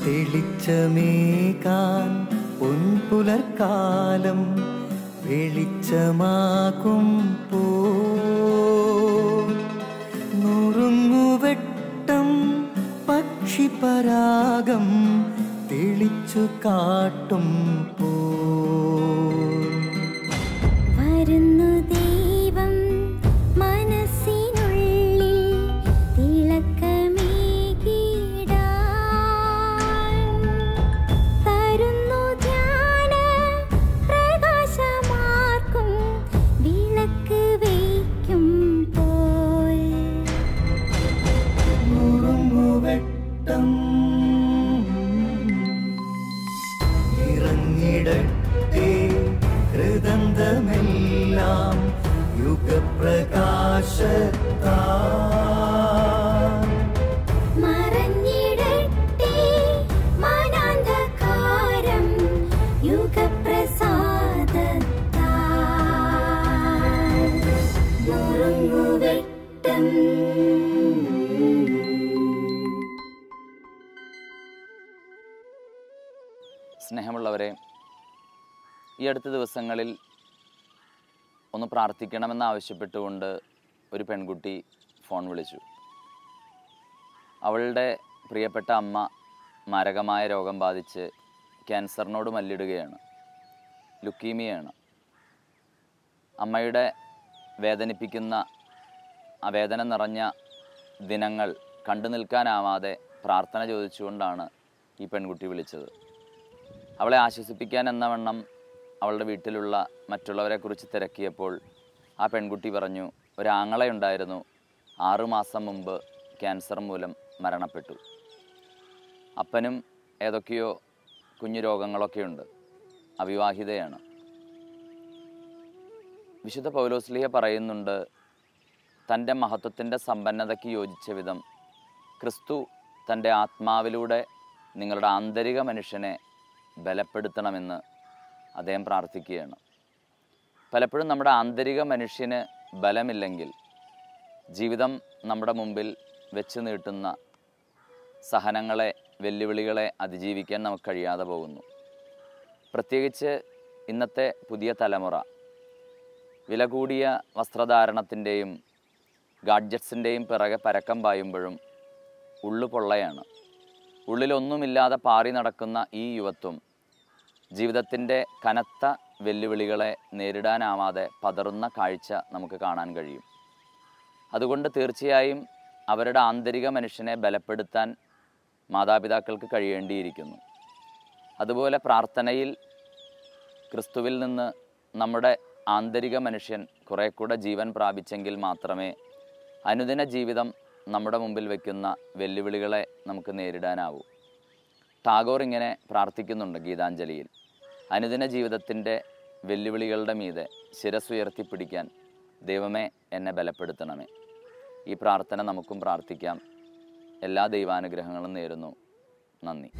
തെളിച്ചമേകാൻ പൊൻപുലർക്കാലം വെളിച്ചമാകുമ്പോ നുറുങ്ങുവെട്ടം പക്ഷിപരാഗം തെളിച്ചു കാട്ടുമ്പോ വരുന്നു ദൈവം മനസ്സിനുള്ളിൽ തിളക്കമേകിടാൻ തരുന്നു ധ്യാന പ്രകാശമാർക്കും വിളക്ക് വയ്ക്കുമ്പോൾ നുറുങ്ങുവെട്ടം ഇറങ്ങിടട്ടെ ഹൃദന്തമെല്ലാം യുഗപ്രകാശത്താൽ മറഞ്ഞിടട്ടെ മനാന്ധകാരം യുഗപ്രസാദത്താൽ നുറുങ്ങുവെട്ടം. സ്നേഹമുള്ളവരെ, ഈ അടുത്ത ദിവസങ്ങളിൽ ഒന്ന് പ്രാർത്ഥിക്കണമെന്ന് ആവശ്യപ്പെട്ടുകൊണ്ട് ഒരു പെൺകുട്ടി ഫോൺ വിളിച്ചു. അവളുടെ പ്രിയപ്പെട്ട അമ്മ മാരകമായ രോഗം ബാധിച്ച് ക്യാൻസറിനോട് മല്ലിടുകയാണ്. ലുക്കീമിയയാണ്. അമ്മയുടെ വേദനിപ്പിക്കുന്ന ആ വേദന നിറഞ്ഞ ദിനങ്ങൾ കണ്ടു നിൽക്കാനാവാതെ പ്രാർത്ഥന ചോദിച്ചുകൊണ്ടാണ് ഈ പെൺകുട്ടി വിളിച്ചത്. അവളെ ആശ്വസിപ്പിക്കാൻ എന്നവണ്ണം അവളുടെ വീട്ടിലുള്ള മറ്റുള്ളവരെക്കുറിച്ച് തിരക്കിയപ്പോൾ ആ പെൺകുട്ടി പറഞ്ഞു, ഒരാങ്ങളയുണ്ടായിരുന്നു, 6 മാസം മുമ്പ് ക്യാൻസർ മൂലം മരണപ്പെട്ടു. അപ്പനും ഏതൊക്കെയോ കുഞ്ഞു രോഗങ്ങളൊക്കെയുണ്ട്, അവിവാഹിതയാണ്. വിശുദ്ധ പൗലോസ്ലീഹ പറയുന്നുണ്ട്, തൻ്റെ മഹത്വത്തിൻ്റെ സമ്പന്നതയ്ക്ക് യോജിച്ച വിധം ക്രിസ്തു തൻ്റെ ആത്മാവിലൂടെ നിങ്ങളുടെ ആന്തരിക മനുഷ്യനെ ബലപ്പെടുത്തണമെന്ന് അദ്ദേഹം പ്രാർത്ഥിക്കുകയാണ്. പലപ്പോഴും നമ്മുടെ ആന്തരിക മനുഷ്യന് ബലമില്ലെങ്കിൽ ജീവിതം നമ്മുടെ മുമ്പിൽ വെച്ച് നീട്ടുന്ന സഹനങ്ങളെ, വെല്ലുവിളികളെ അതിജീവിക്കാൻ നമുക്ക് കഴിയാതെ പോകുന്നു. പ്രത്യേകിച്ച് ഇന്നത്തെ പുതിയ തലമുറ വില കൂടിയ വസ്ത്രധാരണത്തിൻ്റെയും ഗാഡ്ജറ്റ്സിൻ്റെയും പിറകെ പരക്കം പായുമ്പോഴും ഉള്ളുപൊള്ളയാണ്. ഉള്ളിലൊന്നുമില്ലാതെ പാറി നടക്കുന്ന ഈ യുവത്വം ജീവിതത്തിൻ്റെ കനത്ത വെല്ലുവിളികളെ നേരിടാനാവാതെ പതറുന്ന കാഴ്ച നമുക്ക് കാണാൻ കഴിയും. അതുകൊണ്ട് തീർച്ചയായും അവരുടെ ആന്തരിക മനുഷ്യനെ ബലപ്പെടുത്താൻ മാതാപിതാക്കൾക്ക് കഴിയേണ്ടിയിരിക്കുന്നു. അതുപോലെ പ്രാർത്ഥനയിൽ ക്രിസ്തുവിൽ നിന്ന് നമ്മുടെ ആന്തരിക മനുഷ്യൻ കുറെ കൂടെ ജീവൻ പ്രാപിച്ചെങ്കിൽ മാത്രമേ അനുദിന ജീവിതം നമ്മുടെ മുമ്പിൽ വയ്ക്കുന്ന വെല്ലുവിളികളെ നമുക്ക് നേരിടാനാവൂ. ടാഗോർ ഇങ്ങനെ പ്രാർത്ഥിക്കുന്നുണ്ട് ഗീതാഞ്ജലിയിൽ, അനുദിന ജീവിതത്തിൻ്റെ വെല്ലുവിളികളുടെ മീതെ ശിരസ്സുയർത്തിപ്പിടിക്കാൻ ദൈവമേ എന്നെ ബലപ്പെടുത്തണമേ. ഈ പ്രാർത്ഥന നമുക്കും പ്രാർത്ഥിക്കാം. എല്ലാ ദൈവാനുഗ്രഹങ്ങളും നേരുന്നു. നന്ദി.